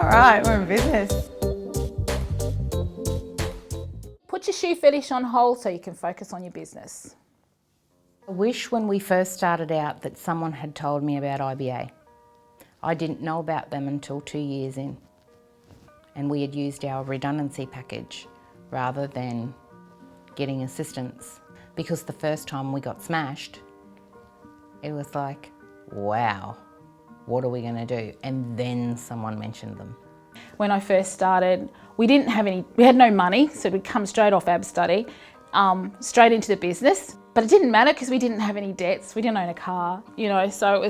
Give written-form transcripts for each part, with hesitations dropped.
right, we're in business. Put your shoe fetish on hold so you can focus on your business. I wish when we first started out that someone had told me about IBA. I didn't know about them until 2 years in, and we had used our redundancy package rather than getting assistance, because the first time we got smashed, it was like, wow, what are we going to do? And then someone mentioned them. When I first started, we had no money, so we'd come straight off AB study, straight into the business. But it didn't matter because we didn't have any debts, we didn't own a car, you know, so it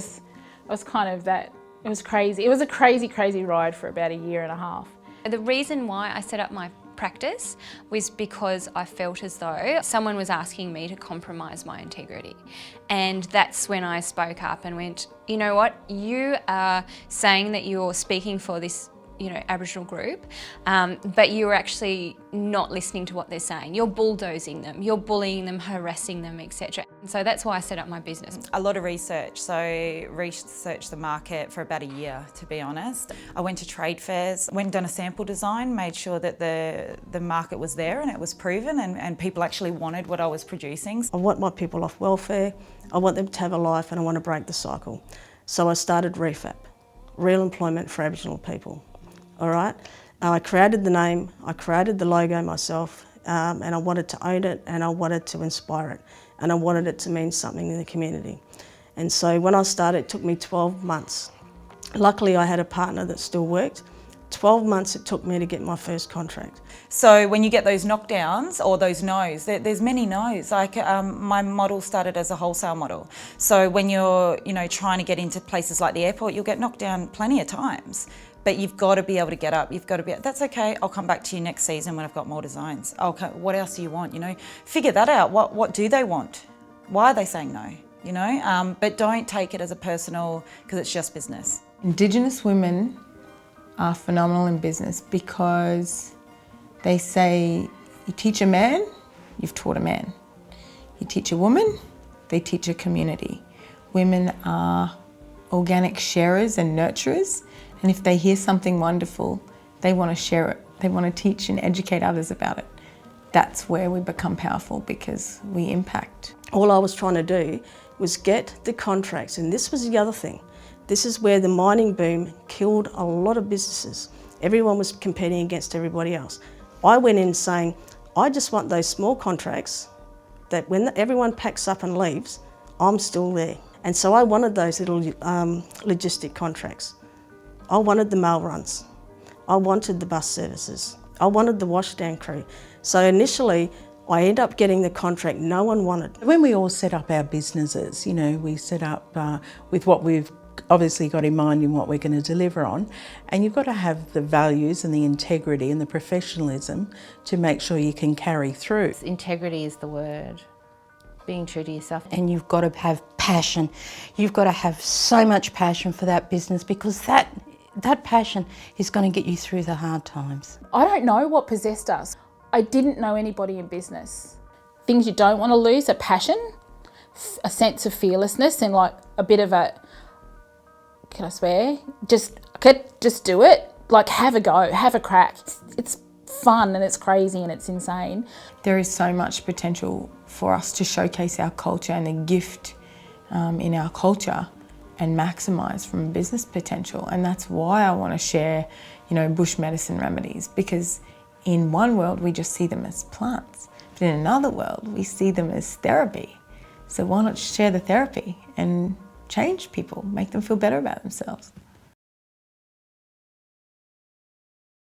was kind of that, it was crazy. It was a crazy, crazy ride for about a year and a half. The reason why I set up my practice was because I felt as though someone was asking me to compromise my integrity. And that's when I spoke up and went, you know what, you are saying that you're speaking for this Aboriginal group, but you're actually not listening to what they're saying. You're bulldozing them, you're bullying them, harassing them, etc. And so that's why I set up my business. A lot of research, so researched the market for about a year, to be honest. I went to trade fairs, went and done a sample design, made sure that the market was there and it was proven and people actually wanted what I was producing. I want my people off welfare, I want them to have a life, and I want to break the cycle. So I started REFAP, Real Employment for Aboriginal People. All right, I created the name, I created the logo myself, and I wanted to own it and I wanted to inspire it and I wanted it to mean something in the community. And so when I started, it took me 12 months. Luckily I had a partner that still worked. 12 months it took me to get my first contract. So when you get those knockdowns or those no's, there's many no's. Like my model started as a wholesale model. So when you're trying to get into places like the airport, you'll get knocked down plenty of times. But you've got to be able to get up. You've got to be, that's okay, I'll come back to you next season when I've got more designs. Okay, what else do you want? Figure that out. What do they want? Why are they saying no? But don't take it as a personal, because it's just business. Indigenous women are phenomenal in business because they say, you teach a man, you've taught a man. You teach a woman, they teach a community. Women are organic sharers and nurturers, and if they hear something wonderful, they want to share it. They want to teach and educate others about it. That's where we become powerful, because we impact. All I was trying to do was get the contracts, and this was the other thing. This is where the mining boom killed a lot of businesses. Everyone was competing against everybody else. I went in saying, I just want those small contracts that when everyone packs up and leaves, I'm still there. And so I wanted those little logistic contracts. I wanted the mail runs. I wanted the bus services. I wanted the washdown crew. So initially, I ended up getting the contract no one wanted. When we all set up our businesses, we set up with what we've obviously got in mind in what we're going to deliver on, and you've got to have the values and the integrity and the professionalism to make sure you can carry through. Integrity is the word. Being true to yourself. And you've got to have passion. You've got to have so much passion for that business, because that passion is going to get you through the hard times. I don't know what possessed us. I didn't know anybody in business. Things you don't want to lose are passion, a sense of fearlessness, and like a bit of a, can I swear? Just do it. Like have a go, have a crack. It's fun and it's crazy and it's insane. There is so much potential for us to showcase our culture and the gift in our culture and maximise from business potential. And that's why I want to share, bush medicine remedies, because in one world we just see them as plants, but in another world we see them as therapy. So why not share the therapy and change people, make them feel better about themselves?